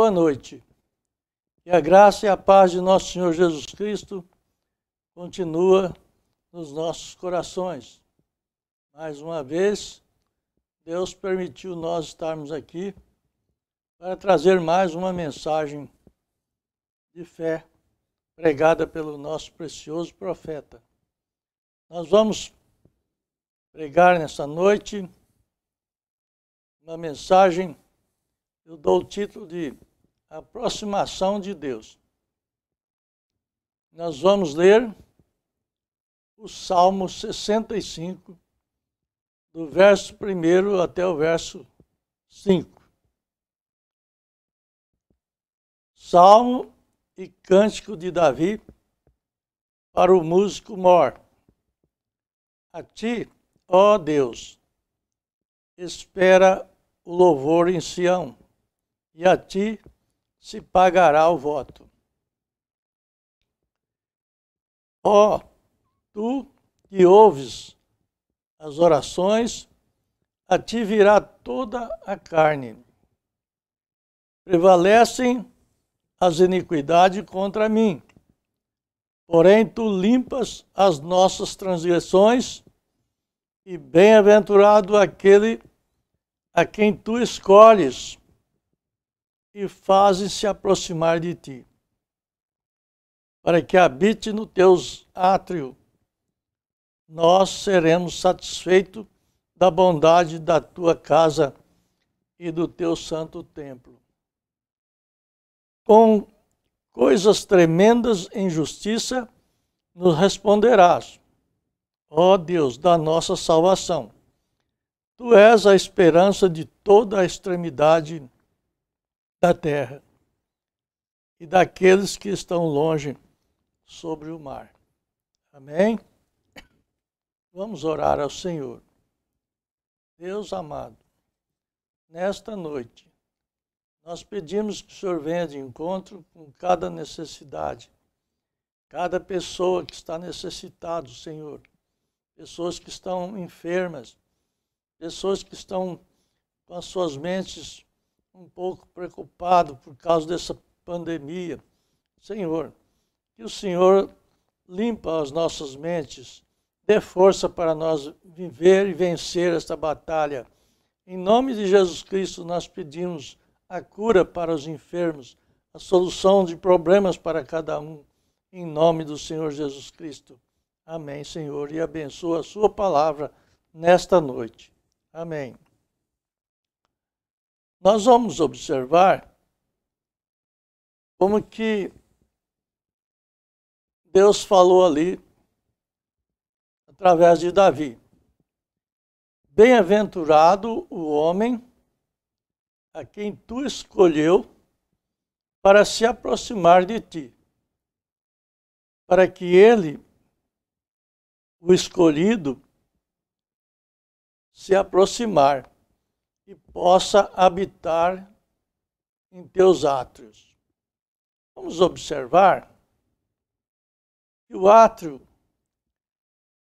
Boa noite. Que a graça e a paz de nosso Senhor Jesus Cristo continua nos nossos corações. Mais uma vez, Deus permitiu nós estarmos aqui para trazer mais uma mensagem de fé pregada pelo nosso precioso profeta. Nós vamos pregar nessa noite uma mensagem, eu dou o título de Aproximação de Deus. Nós vamos ler o Salmo 65, do verso 1 até o verso 5. Salmo e cântico de Davi para o músico mor. A ti, ó Deus, espera o louvor em Sião, e a ti se pagará o voto. Ó, tu que ouves as orações, a ti virá toda a carne. Prevalecem as iniquidades contra mim, porém tu limpas as nossas transgressões, e bem-aventurado aquele a quem tu escolhes e fazes se aproximar de ti, para que habite no teus átrios. Nós seremos satisfeitos da bondade da tua casa e do teu santo templo. Com coisas tremendas em justiça nos responderás, ó Deus da nossa salvação. Tu és a esperança de toda a extremidade da terra e daqueles que estão longe sobre o mar. Amém? Vamos orar ao Senhor. Deus amado, nesta noite, nós pedimos que o Senhor venha de encontro com cada necessidade, cada pessoa que está necessitada, Senhor, pessoas que estão enfermas, pessoas que estão com as suas mentes um pouco preocupadas por causa dessa pandemia. Senhor, que o Senhor limpa as nossas mentes, dê força para nós viver e vencer esta batalha. Em nome de Jesus Cristo, nós pedimos a cura para os enfermos, a solução de problemas para cada um, em nome do Senhor Jesus Cristo. Amém, Senhor, e abençoa a sua palavra nesta noite. Amém. Nós vamos observar como que Deus falou ali através de Davi. Bem-aventurado o homem a quem tu escolheu para se aproximar de ti, para que ele, o escolhido, se aproximar e possa habitar em teus átrios. Vamos observar que o átrio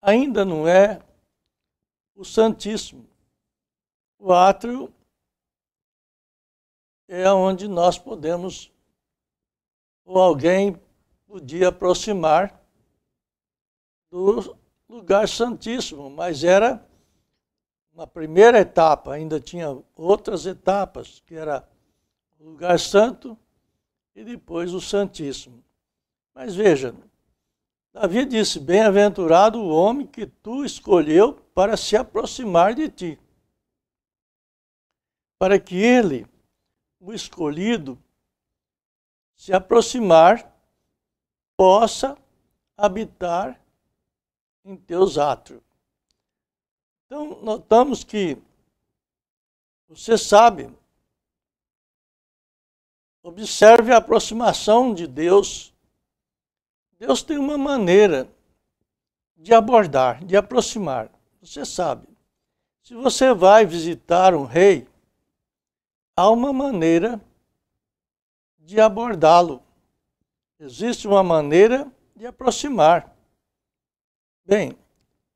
ainda não é o Santíssimo. O átrio é onde nós podemos, ou alguém podia aproximar do lugar santíssimo, mas era uma primeira etapa, ainda tinha outras etapas, que era o lugar santo e depois o Santíssimo. Mas veja, Davi disse, bem-aventurado o homem que tu escolheu para se aproximar de ti, para que ele, o escolhido, se aproximar, possa habitar em teus átrios. Então, notamos que, você sabe, observe a aproximação de Deus. Deus tem uma maneira de abordar, de aproximar. Você sabe, se você vai visitar um rei, há uma maneira de abordá-lo. Existe uma maneira de aproximar. Bem,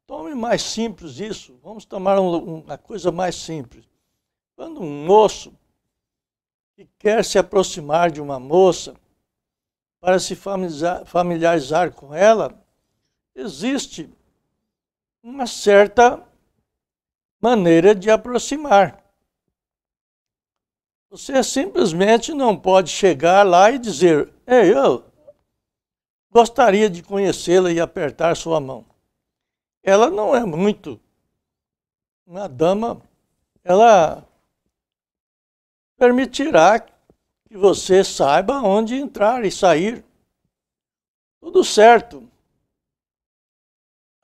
tome mais simples isso. Vamos tomar uma coisa mais simples. Quando um moço que quer se aproximar de uma moça para se familiarizar com ela, existe uma certa maneira de aproximar. Você simplesmente não pode chegar lá e dizer: ei, eu gostaria de conhecê-la e apertar sua mão. Ela não é muito uma dama, ela permitirá que você saiba onde entrar e sair. Tudo certo.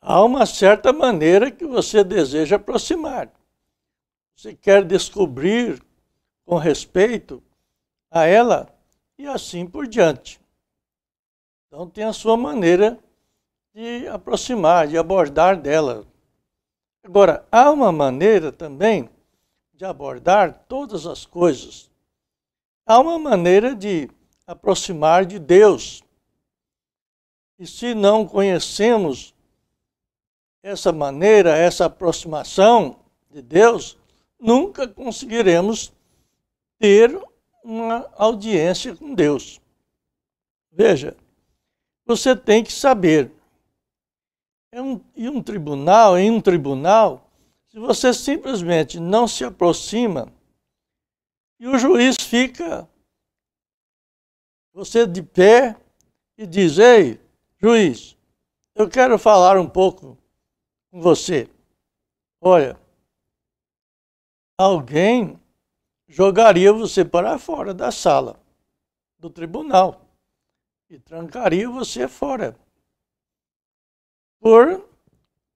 Há uma certa maneira que você deseja aproximar. Você quer descobrir com respeito a ela e assim por diante. Então tem a sua maneira de aproximar, de abordar dela. Agora, há uma maneira também de abordar todas as coisas. Há uma maneira de aproximar de Deus. E se não conhecemos essa maneira, essa aproximação de Deus, nunca conseguiremos ter uma audiência com Deus. Veja, você tem que saber. Em um tribunal, se você simplesmente não se aproxima e o juiz fica, você de pé e diz: ei, juiz, eu quero falar um pouco com você. Olha, alguém jogaria você para fora da sala do tribunal e trancaria você fora por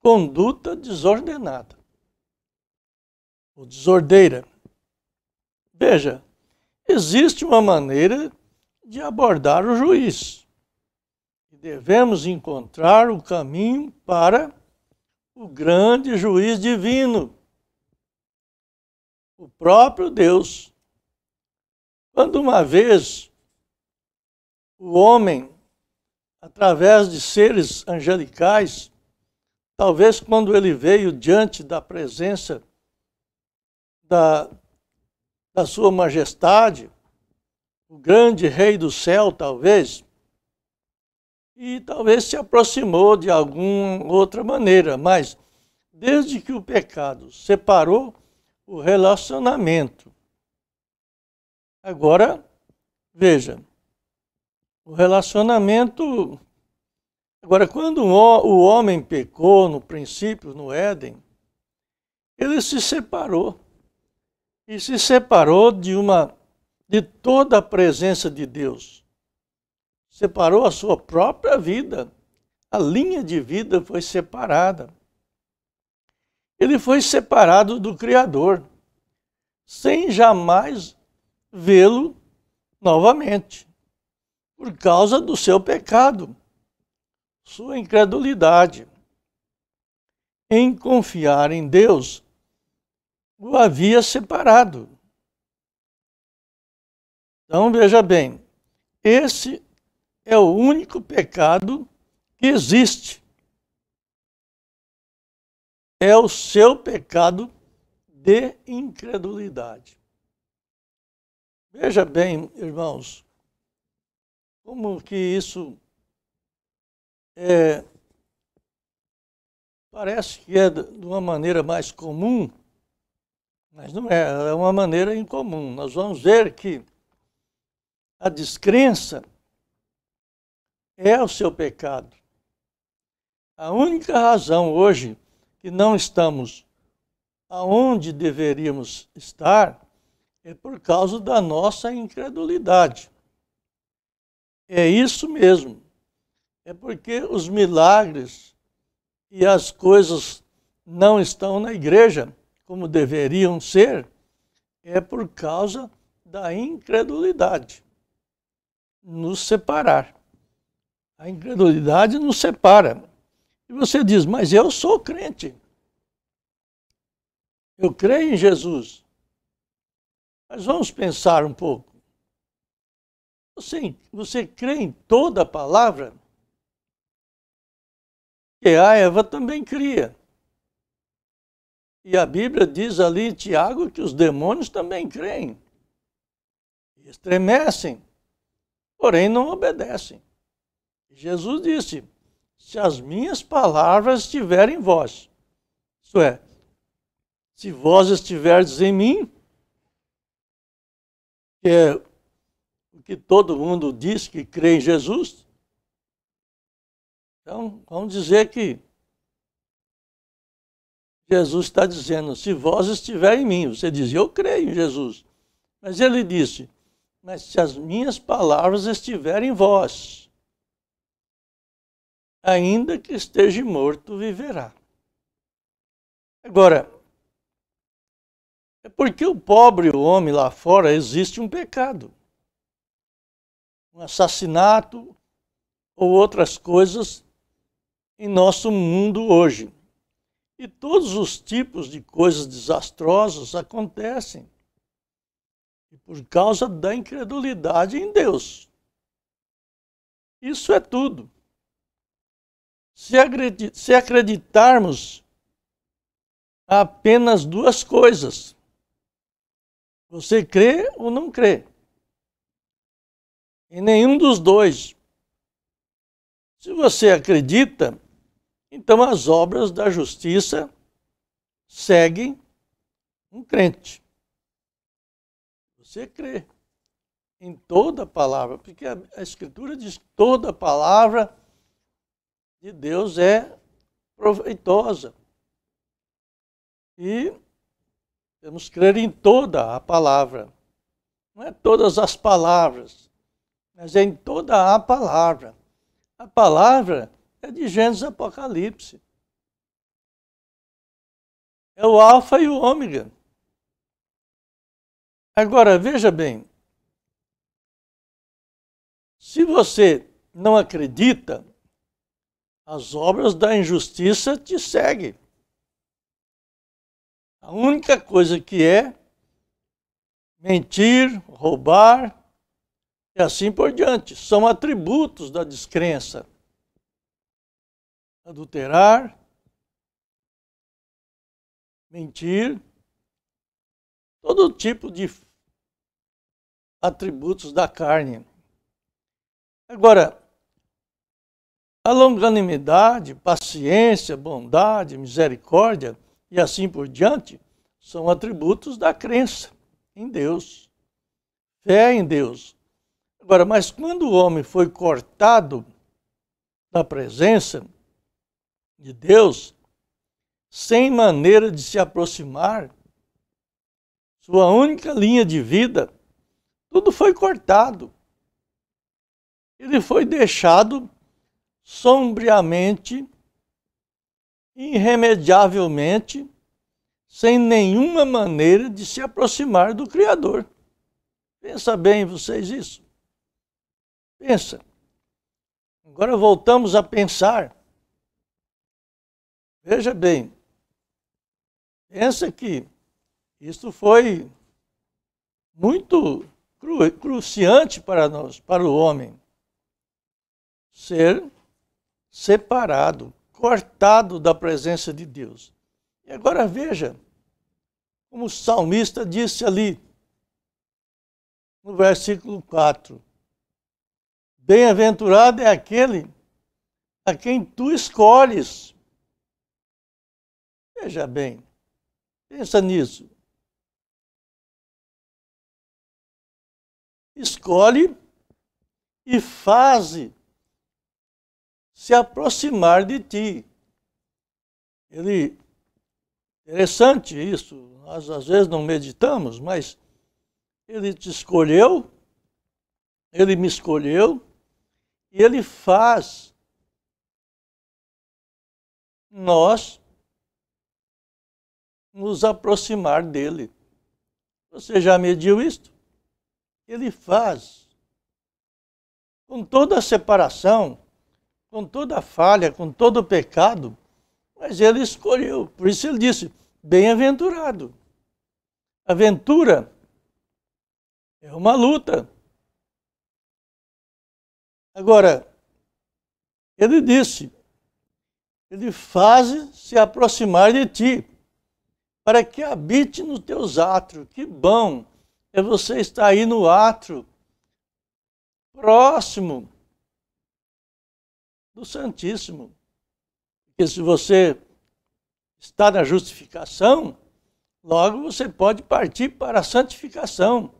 conduta desordenada ou desordeira. Veja, existe uma maneira de abordar o juiz. E devemos encontrar o caminho para o grande juiz divino, o próprio Deus. Quando uma vez o homem, através de seres angelicais, talvez quando ele veio diante da presença da sua majestade, o grande rei do céu, talvez, e talvez se aproximou de alguma outra maneira, mas desde que o pecado separou o relacionamento. Agora, veja, o relacionamento. Agora, quando o homem pecou no princípio, no Éden, ele se separou. E se separou de toda a presença de Deus. Separou a sua própria vida. A linha de vida foi separada. Ele foi separado do Criador, sem jamais vê-lo novamente, por causa do seu pecado, sua incredulidade em confiar em Deus, o havia separado. Então, veja bem, esse é o único pecado que existe. É o seu pecado de incredulidade. Veja bem, irmãos, como que isso parece que é de uma maneira mais comum, mas não é, é uma maneira incomum. Nós vamos ver que a descrença é o seu pecado. A única razão hoje que não estamos aonde deveríamos estar é por causa da nossa incredulidade. É isso mesmo. É porque os milagres e as coisas não estão na igreja como deveriam ser, é por causa da incredulidade. Nos separar. A incredulidade nos separa. E você diz: mas eu sou crente. Eu creio em Jesus. Mas vamos pensar um pouco. Você crê em toda a palavra? Que a Eva também cria. E a Bíblia diz ali em Tiago que os demônios também creem. estremecem, porém não obedecem. Jesus disse: se as minhas palavras estiverem em vós, isto é, se vós estiverdes em mim, que é o que todo mundo diz que crê em Jesus, então vamos dizer que Jesus está dizendo: se vós estiverem em mim, você diz: eu creio em Jesus. Mas ele disse: mas se as minhas palavras estiverem em vós, ainda que esteja morto, viverá. Agora, é porque o pobre, o homem lá fora, existe um pecado. Um assassinato ou outras coisas em nosso mundo hoje. E todos os tipos de coisas desastrosas acontecem. E por causa da incredulidade em Deus. Isso é tudo. Se acreditarmos apenas duas coisas, você crê ou não crê? Em nenhum dos dois. Se você acredita, então as obras da justiça seguem um crente. Você crê em toda a palavra, porque a Escritura diz que toda a palavra de Deus é proveitosa. E temos que crer em toda a palavra. Não é todas as palavras, mas é em toda a palavra. A palavra é de Gênesis e Apocalipse. É o alfa e o ômega. Agora, veja bem. Se você não acredita, as obras da injustiça te seguem. A única coisa que é mentir, roubar e assim por diante. São atributos da descrença. Adulterar, mentir, todo tipo de atributos da carne. Agora, a longanimidade, paciência, bondade, misericórdia e assim por diante são atributos da crença em Deus, fé em Deus. Agora, mas quando o homem foi cortado da presença de Deus, sem maneira de se aproximar, sua única linha de vida, tudo foi cortado. Ele foi deixado sombriamente, irremediavelmente, sem nenhuma maneira de se aproximar do Criador. Pensa bem vocês isso. Pensa. Agora voltamos a pensar. Veja bem. Pensa que isso foi muito cruciante para nós, para o homem. Ser separado, cortado da presença de Deus. E agora veja como o salmista disse ali, no versículo 4. Bem-aventurado é aquele a quem tu escolhes. Veja bem, pensa nisso. Escolhe e faze se aproximar de ti. Interessante isso, nós às vezes não meditamos, mas ele te escolheu, ele me escolheu, e ele faz nós nos aproximar dele. Você já mediu isto? Ele faz. Com toda a separação, com toda a falha, com todo o pecado, mas ele escolheu. Por isso ele disse, bem-aventurado. Aventura é uma luta. Agora, ele disse, ele faz se aproximar de ti, para que habite nos teus átrios. Que bom é você estar aí no átrio, próximo do Santíssimo. Porque se você está na justificação, logo você pode partir para a santificação.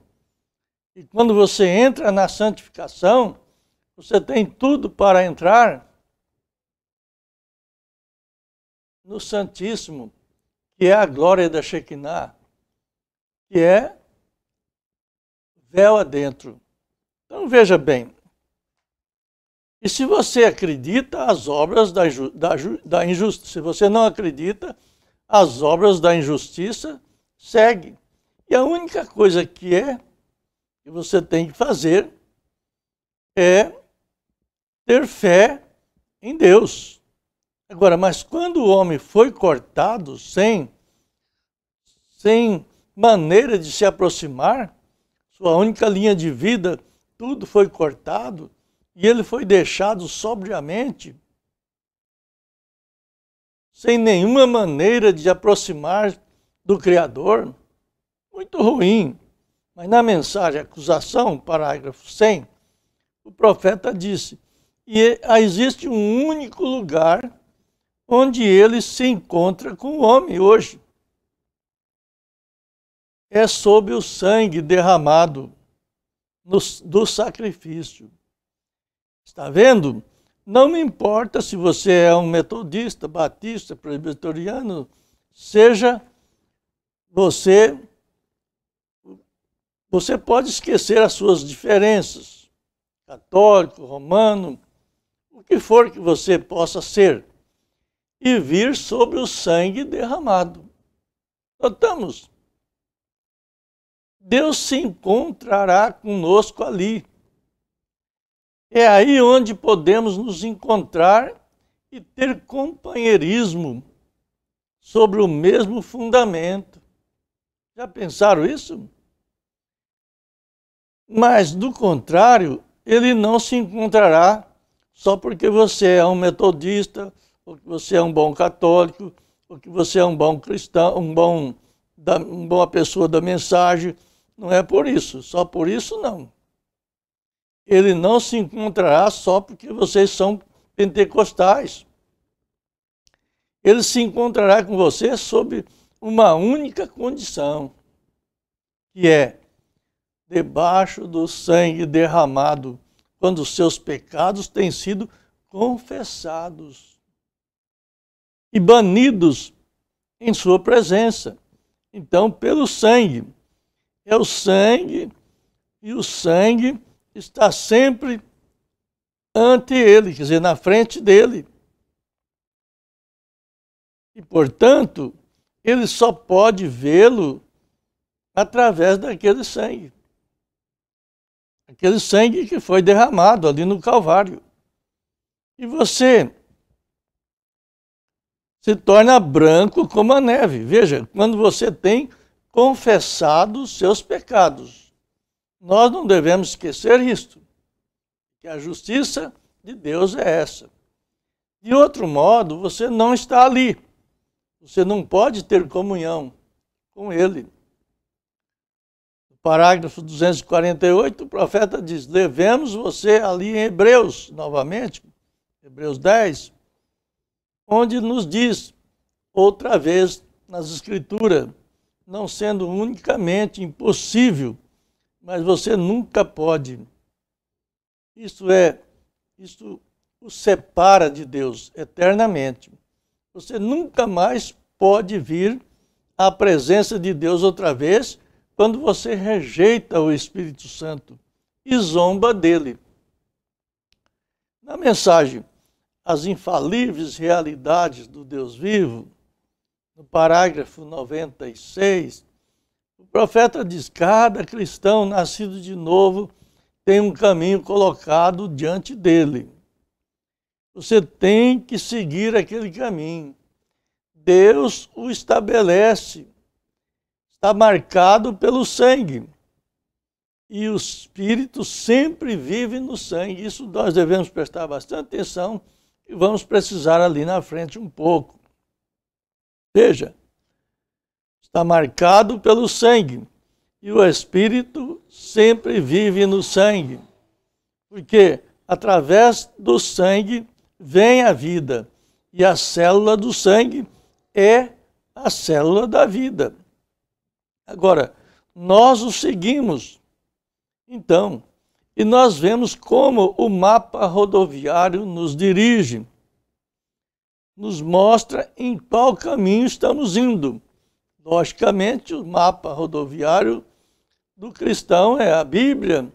E quando você entra na santificação, você tem tudo para entrar no Santíssimo, que é a glória da Shekinah, que é véu adentro. Então veja bem, e se você acredita, as obras da injustiça, se você não acredita, as obras da injustiça seguem. E a única coisa que você tem que fazer é ter fé em Deus. Agora, mas quando o homem foi cortado sem maneira de se aproximar, sua única linha de vida, tudo foi cortado, e ele foi deixado sobriamente, sem nenhuma maneira de aproximar do Criador. Muito ruim. Mas na mensagem acusação, parágrafo 100, o profeta disse, e existe um único lugar onde ele se encontra com o homem hoje. É sob o sangue derramado do sacrifício. Está vendo? Não me importa se você é um metodista, batista, presbiteriano, seja você pode esquecer as suas diferenças, católico, romano, o que for que você possa ser, e vir sobre o sangue derramado. Notamos? Deus se encontrará conosco ali. É aí onde podemos nos encontrar e ter companheirismo sobre o mesmo fundamento. Já pensaram isso? Mas, do contrário, ele não se encontrará só porque você é um metodista, ou que você é um bom católico, ou que você é um bom cristão, uma boa pessoa da mensagem. Não é por isso, só por isso não. Ele não se encontrará só porque vocês são pentecostais. Ele se encontrará com você sob uma única condição, que é debaixo do sangue derramado, quando os seus pecados têm sido confessados e banidos em sua presença. Então, pelo sangue, é o sangue, e o sangue está sempre ante ele, quer dizer, na frente dele. E, portanto, ele só pode vê-lo através daquele sangue. Aquele sangue que foi derramado ali no Calvário. E você se torna branco como a neve. Veja, quando você tem confessado os seus pecados. Nós não devemos esquecer isto, que a justiça de Deus é essa. De outro modo, você não está ali. Você não pode ter comunhão com Ele. No parágrafo 248, o profeta diz, levemos você ali em Hebreus, novamente, Hebreus 10, onde nos diz, outra vez nas Escrituras, não sendo unicamente impossível, mas você nunca pode. Isso o separa de Deus eternamente. Você nunca mais pode vir à presença de Deus outra vez quando você rejeita o Espírito Santo e zomba dele. Na mensagem, as infalíveis realidades do Deus vivo, no parágrafo 96, o profeta diz, cada cristão nascido de novo tem um caminho colocado diante dele. Você tem que seguir aquele caminho. Deus o estabelece. Está marcado pelo sangue. E o Espírito sempre vive no sangue. Isso nós devemos prestar bastante atenção e vamos precisar ali na frente um pouco. Veja, está marcado pelo sangue. e o espírito sempre vive no sangue, porque através do sangue vem a vida, e a célula do sangue é a célula da vida. Agora, nós o seguimos, então, e nós vemos como o mapa rodoviário nos dirige, nos mostra em qual caminho estamos indo. Logicamente, o mapa rodoviário do cristão é a Bíblia,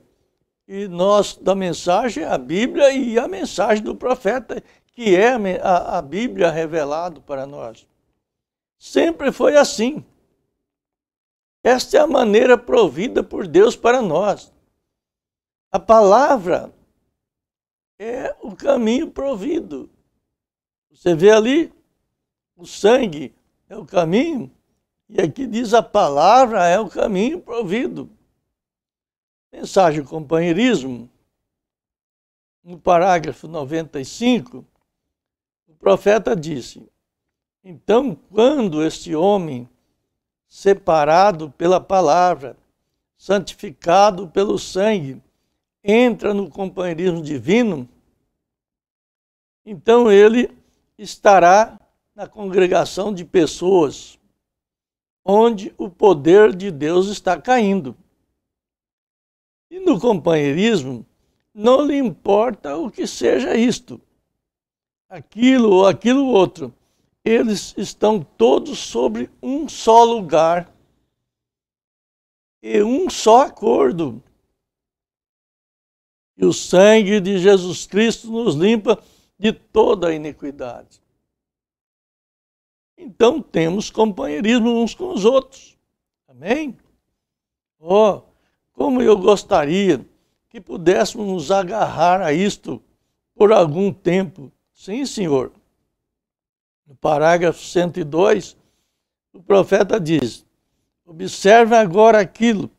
e nós, da mensagem, é a Bíblia e a mensagem do profeta, que é a Bíblia revelada para nós. Sempre foi assim. Esta é a maneira provida por Deus para nós. A palavra é o caminho provido. Você vê ali, o sangue é o caminho, e aqui diz a palavra é o caminho provido. Mensagem companheirismo, no parágrafo 95, o profeta disse: então, quando este homem, separado pela palavra, santificado pelo sangue, entra no companheirismo divino, então ele estará na congregação de pessoas onde o poder de Deus está caindo. E no companheirismo, não lhe importa o que seja isto, aquilo ou aquilo outro. Eles estão todos sobre um só lugar e um só acordo. E o sangue de Jesus Cristo nos limpa de toda a iniquidade. Então temos companheirismo uns com os outros. Amém? Oh, como eu gostaria que pudéssemos nos agarrar a isto por algum tempo. Sim, Senhor. No parágrafo 102, o profeta diz: observe agora aquilo.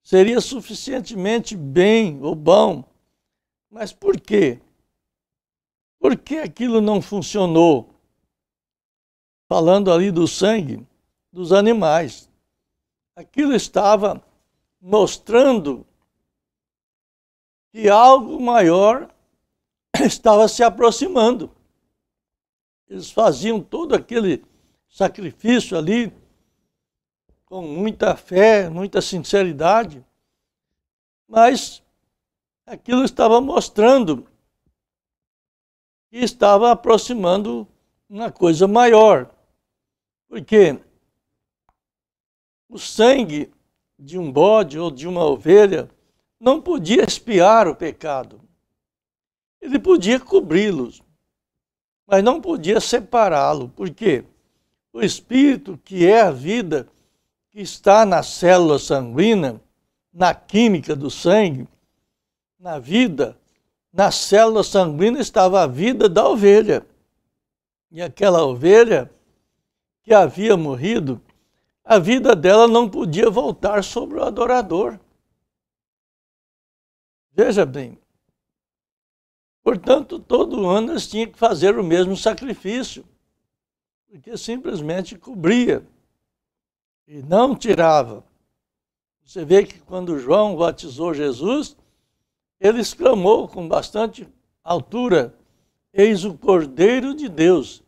Seria suficientemente bem ou bom, mas por quê? Por que aquilo não funcionou? Falando ali do sangue dos animais. Aquilo estava mostrando que algo maior estava se aproximando. Eles faziam todo aquele sacrifício ali com muita fé, muita sinceridade, mas aquilo estava mostrando que estava aproximando uma coisa maior, porque o sangue de um bode ou de uma ovelha não podia expiar o pecado. Ele podia cobri-los, mas não podia separá-lo. Por quê? O Espírito, que é a vida, que está na célula sanguínea, na química do sangue, na vida, na célula sanguínea estava a vida da ovelha. E aquela ovelha que havia morrido, a vida dela não podia voltar sobre o adorador. Veja bem. Portanto, todo ano eles tinham que fazer o mesmo sacrifício, porque simplesmente cobria e não tirava. Você vê que quando João batizou Jesus, ele exclamou com bastante altura: eis o Cordeiro de Deus,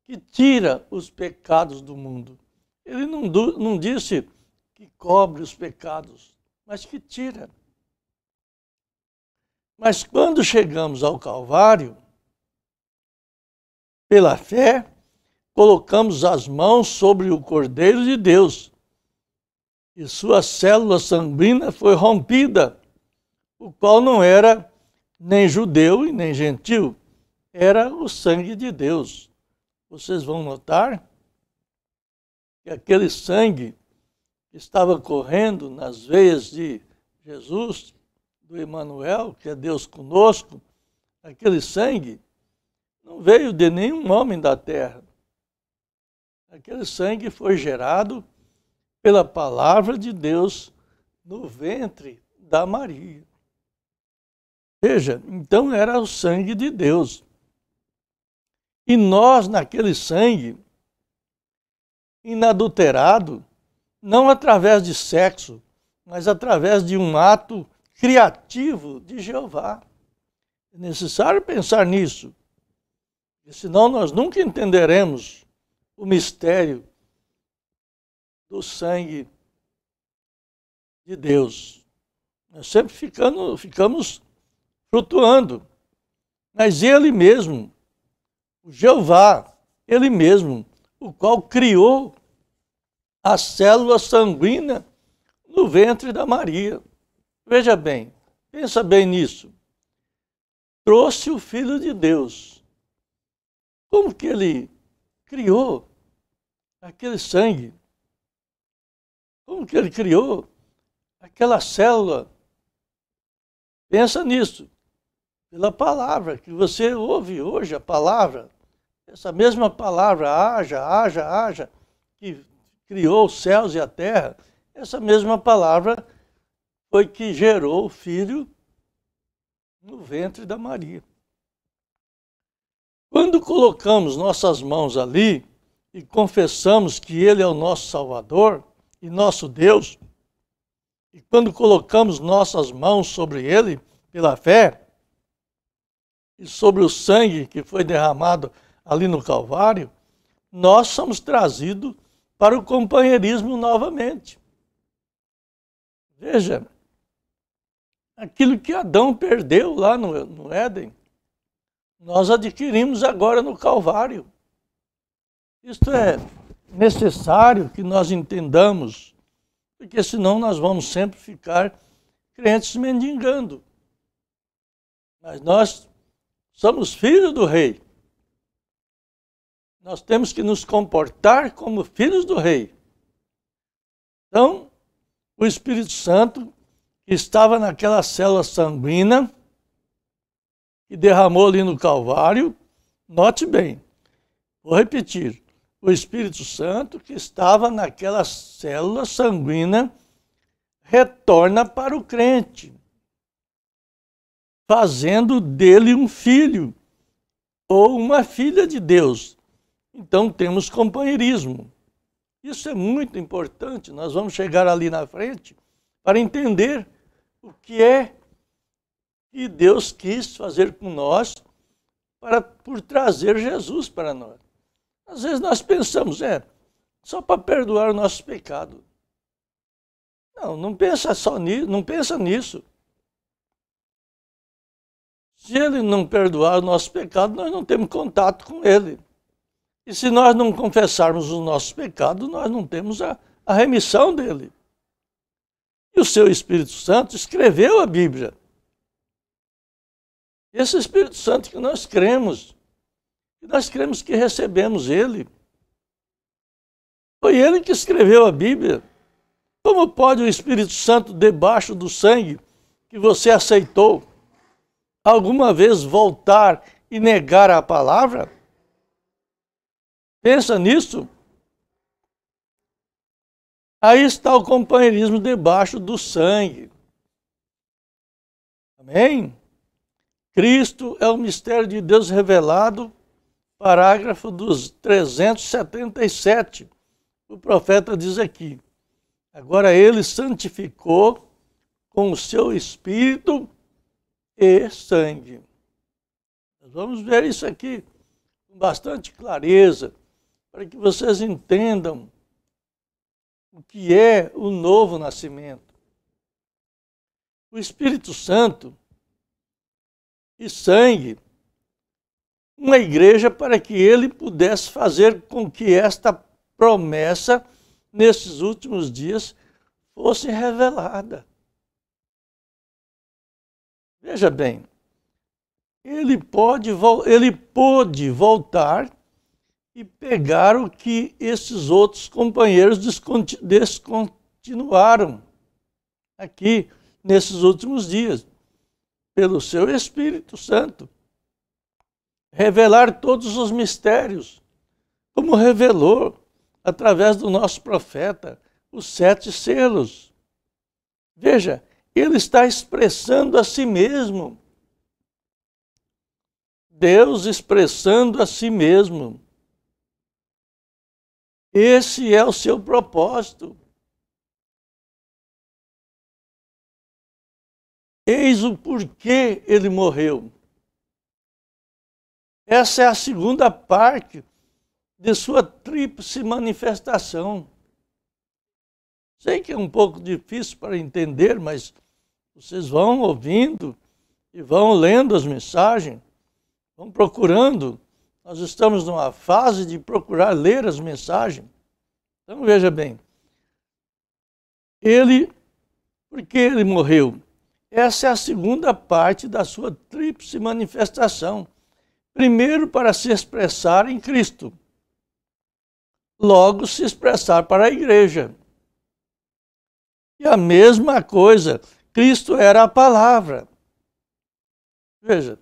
que tira os pecados do mundo. Ele não disse que cobre os pecados, mas que tira. Mas quando chegamos ao Calvário, pela fé, colocamos as mãos sobre o Cordeiro de Deus, e sua célula sanguínea foi rompida, o qual não era nem judeu e nem gentil, era o sangue de Deus. Vocês vão notar que aquele sangue que estava correndo nas veias de Jesus, do Emanuel, que é Deus conosco, aquele sangue não veio de nenhum homem da terra. Aquele sangue foi gerado pela palavra de Deus no ventre da Maria. Veja, então era o sangue de Deus. E nós, naquele sangue inadulterado, não através de sexo, mas através de um ato criativo de Jeová. É necessário pensar nisso, porque senão nós nunca entenderemos o mistério do sangue de Deus. Nós sempre ficamos flutuando. Mas Ele mesmo, o Jeová, Ele mesmo, o qual criou a célula sanguínea no ventre da Maria. Veja bem, pensa bem nisso. Trouxe o Filho de Deus. Como que Ele criou aquele sangue? Como que Ele criou aquela célula? Pensa nisso. Pela palavra que você ouve hoje, a palavra, essa mesma palavra, haja, que criou os céus e a terra, essa mesma palavra foi que gerou o Filho no ventre da Maria. Quando colocamos nossas mãos ali e confessamos que Ele é o nosso Salvador e nosso Deus, e quando colocamos nossas mãos sobre Ele pela fé, e sobre o sangue que foi derramado ali no Calvário, nós somos trazidos para o companheirismo novamente. Veja, aquilo que Adão perdeu lá no Éden, nós adquirimos agora no Calvário. Isto é necessário que nós entendamos, porque senão nós vamos sempre ficar crentes mendigando. Mas nós somos filhos do Rei. Nós temos que nos comportar como filhos do Rei. Então, o Espírito Santo, que estava naquela célula sanguínea, que derramou ali no Calvário, note bem, vou repetir, o Espírito Santo, que estava naquela célula sanguínea, retorna para o crente, fazendo dele um filho ou uma filha de Deus. Então temos companheirismo. Isso é muito importante. Nós vamos chegar ali na frente para entender o que é que Deus quis fazer com nós por trazer Jesus para nós. Às vezes nós pensamos, só para perdoar o nosso pecado. Não pensa só nisso, não pensa nisso. Se Ele não perdoar o nosso pecado, nós não temos contato com Ele. E se nós não confessarmos os nossos pecados, nós não temos a remissão dele. E o seu Espírito Santo escreveu a Bíblia. Esse Espírito Santo que nós cremos que recebemos Ele. Foi Ele que escreveu a Bíblia. Como pode o Espírito Santo, debaixo do sangue que você aceitou, alguma vez voltar e negar a palavra? Pensa nisso. Aí está o companheirismo debaixo do sangue. Amém? Cristo é o mistério de Deus revelado, parágrafo dos 377. O profeta diz aqui: agora Ele santificou com o seu Espírito e sangue. Nós vamos ver isso aqui com bastante clareza, para que vocês entendam o que é o novo nascimento. O Espírito Santo e sangue, uma igreja para que ele pudesse fazer com que esta promessa, nesses últimos dias, fosse revelada. Veja bem, ele pôde voltar e pegar o que esses outros companheiros descontinuaram aqui nesses últimos dias, pelo seu Espírito Santo. Revelar todos os mistérios, como revelou através do nosso profeta, os 7 selos. Veja, ele está expressando a si mesmo. Deus expressando a si mesmo. Esse é o seu propósito. Eis o porquê ele morreu. Essa é a segunda parte de sua tríplice manifestação. Sei que é um pouco difícil para entender, mas vocês vão ouvindo e vão lendo as mensagens, vão procurando. Nós estamos numa fase de procurar ler as mensagens. Então veja bem, por que ele morreu? Essa é a segunda parte da sua tríplice manifestação. Primeiro, para se expressar em Cristo. Logo, se expressar para a igreja. E a mesma coisa, Cristo era a palavra. Veja,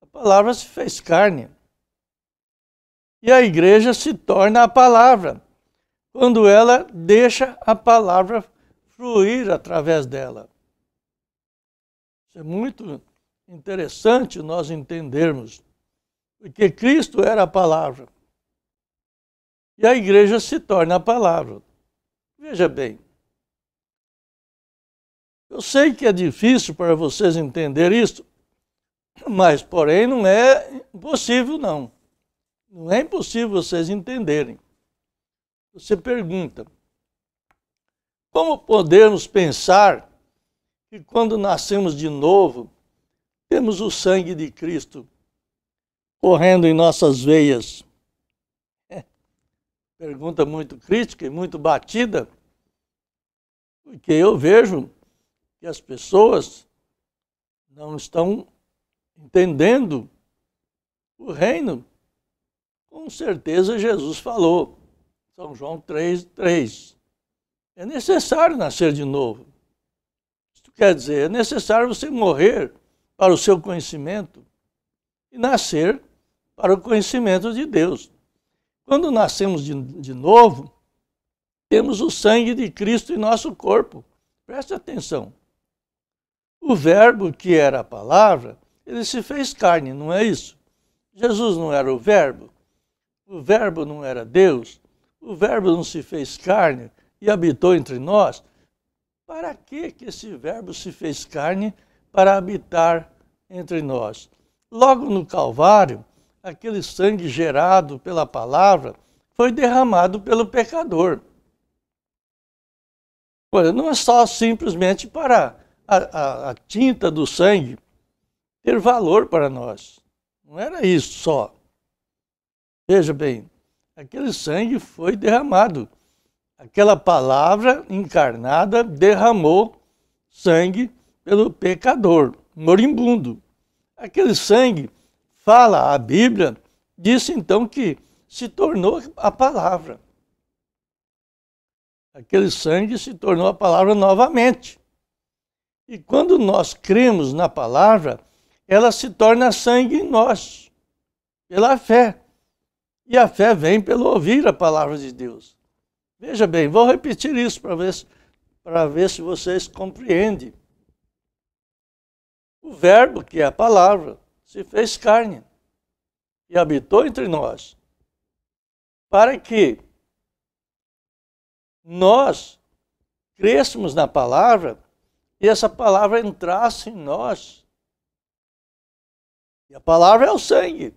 a palavra se fez carne. E a igreja se torna a palavra, quando ela deixa a palavra fluir através dela. Isso é muito interessante nós entendermos, porque Cristo era a palavra. E a igreja se torna a palavra. Veja bem, eu sei que é difícil para vocês entenderem isso, mas, porém, não é impossível, não. Não é impossível vocês entenderem. Você pergunta, como podemos pensar que quando nascemos de novo, temos o sangue de Cristo correndo em nossas veias? Pergunta muito crítica e muito batida, porque eu vejo que as pessoas não estão entendendo o reino. Com certeza Jesus falou, São João 3:3. É necessário nascer de novo. Isso quer dizer, é necessário você morrer para o seu conhecimento e nascer para o conhecimento de Deus. Quando nascemos de novo, temos o sangue de Cristo em nosso corpo. Preste atenção. O verbo que era a palavra, ele se fez carne, não é isso? Jesus não era o verbo não era Deus, o verbo não se fez carne e habitou entre nós. Para que esse verbo se fez carne para habitar entre nós? Logo no Calvário, aquele sangue gerado pela palavra foi derramado pelo pecador. Olha, não é só simplesmente para a tinta do sangue ter valor para nós. Não era isso só. Veja bem, aquele sangue foi derramado. Aquela palavra encarnada derramou sangue pelo pecador, moribundo. Aquele sangue, fala a Bíblia, disse então que se tornou a palavra. Aquele sangue se tornou a palavra novamente. E quando nós cremos na palavra, ela se torna sangue em nós, pela fé. E a fé vem pelo ouvir a palavra de Deus. Veja bem, vou repetir isso para ver se vocês compreendem. O verbo, que é a palavra, se fez carne e habitou entre nós, para que nós crêssemos na palavra e essa palavra entrasse em nós. E a palavra é o sangue.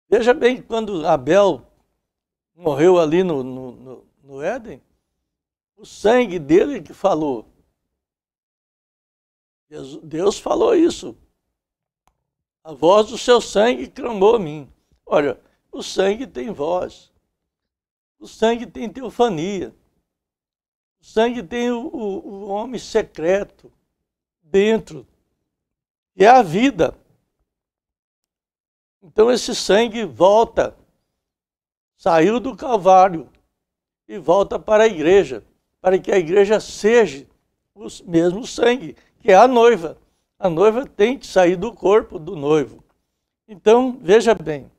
Veja bem, quando Abel morreu ali no Éden, o sangue dele que falou. Deus falou isso. A voz do seu sangue clamou a mim. Olha, o sangue tem voz. O sangue tem teofania. O sangue tem o homem secreto dentro. E é a vida. Então esse sangue volta, saiu do Calvário e volta para a igreja, para que a igreja seja o mesmo sangue, que é a noiva. A noiva tem que sair do corpo do noivo. Então, veja bem,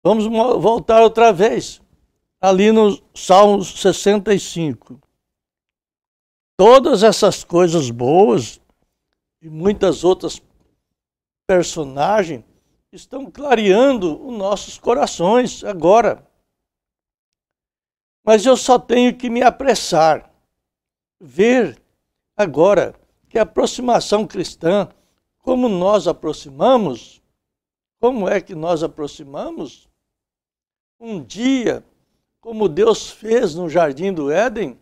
vamos voltar outra vez, ali no Salmo 65. Todas essas coisas boas e muitas outras personagens estão clareando os nossos corações agora. Mas eu só tenho que me apressar ver agora que a aproximação cristã, como nós aproximamos, como é que nós aproximamos? Um dia, como Deus fez no Jardim do Éden,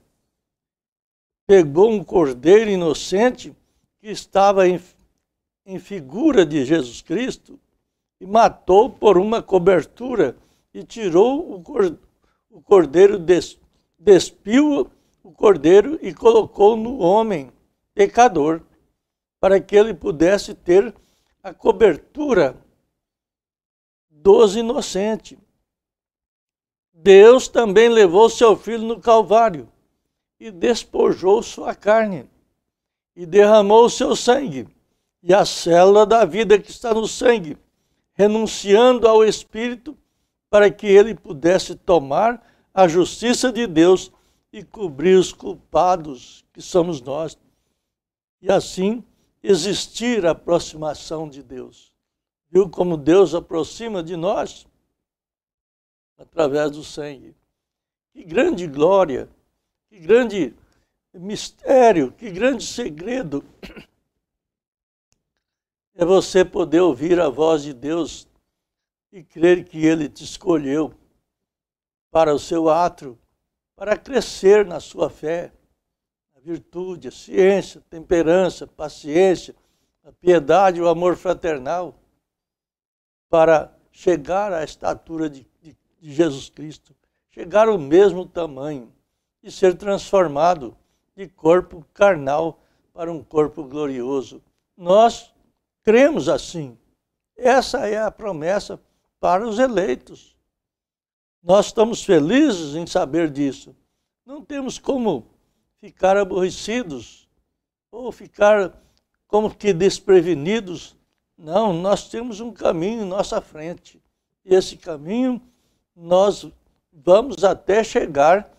pegou um cordeiro inocente que estava em figura de Jesus Cristo e matou por uma cobertura e tirou o cordeiro, despiu o cordeiro e colocou no homem pecador, para que ele pudesse ter a cobertura dos inocentes. Deus também levou seu filho no Calvário e despojou sua carne e derramou o seu sangue e a célula da vida que está no sangue, renunciando ao Espírito para que ele pudesse tomar a justiça de Deus e cobrir os culpados, que somos nós, e assim existir a aproximação de Deus. Viu como Deus aproxima de nós? Através do sangue. Que grande glória, que grande mistério, que grande segredo é você poder ouvir a voz de Deus e crer que Ele te escolheu para o seu átrio, para crescer na sua fé, a virtude, a ciência, a temperança, a paciência, a piedade, o amor fraternal, para chegar à estatura de Jesus Cristo, chegar ao mesmo tamanho e ser transformado de corpo carnal para um corpo glorioso. Nós cremos assim. Essa é a promessa para os eleitos. Nós estamos felizes em saber disso. Não temos como ficar aborrecidos ou ficar como que desprevenidos. Não, nós temos um caminho em nossa frente. E esse caminho nós vamos até chegar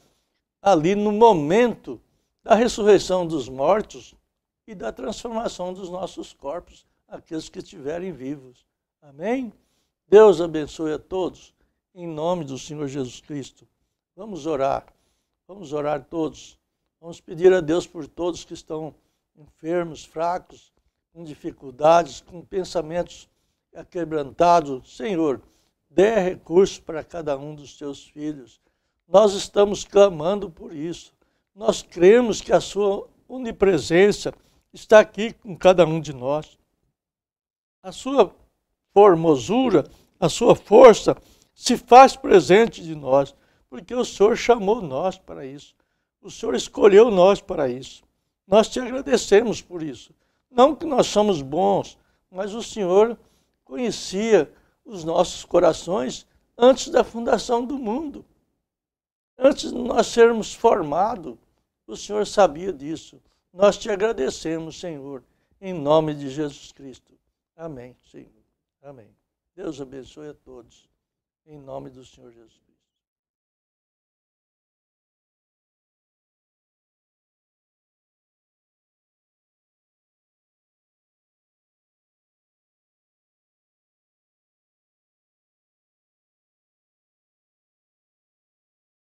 ali no momento da ressurreição dos mortos e da transformação dos nossos corpos, aqueles que estiverem vivos. Amém? Deus abençoe a todos, em nome do Senhor Jesus Cristo. Vamos orar todos. Vamos pedir a Deus por todos que estão enfermos, fracos, com dificuldades, com pensamentos aquebrantados. Senhor, dê recursos para cada um dos teus filhos. Nós estamos clamando por isso. Nós cremos que a sua onipresença está aqui com cada um de nós. A sua formosura, a sua força se faz presente de nós, porque o Senhor chamou nós para isso. O Senhor escolheu nós para isso. Nós te agradecemos por isso. Não que nós somos bons, mas o Senhor conhecia os nossos corações antes da fundação do mundo. Antes de nós sermos formados, o Senhor sabia disso. Nós te agradecemos, Senhor, em nome de Jesus Cristo. Amém, Senhor. Amém. Deus abençoe a todos, em nome do Senhor Jesus Cristo.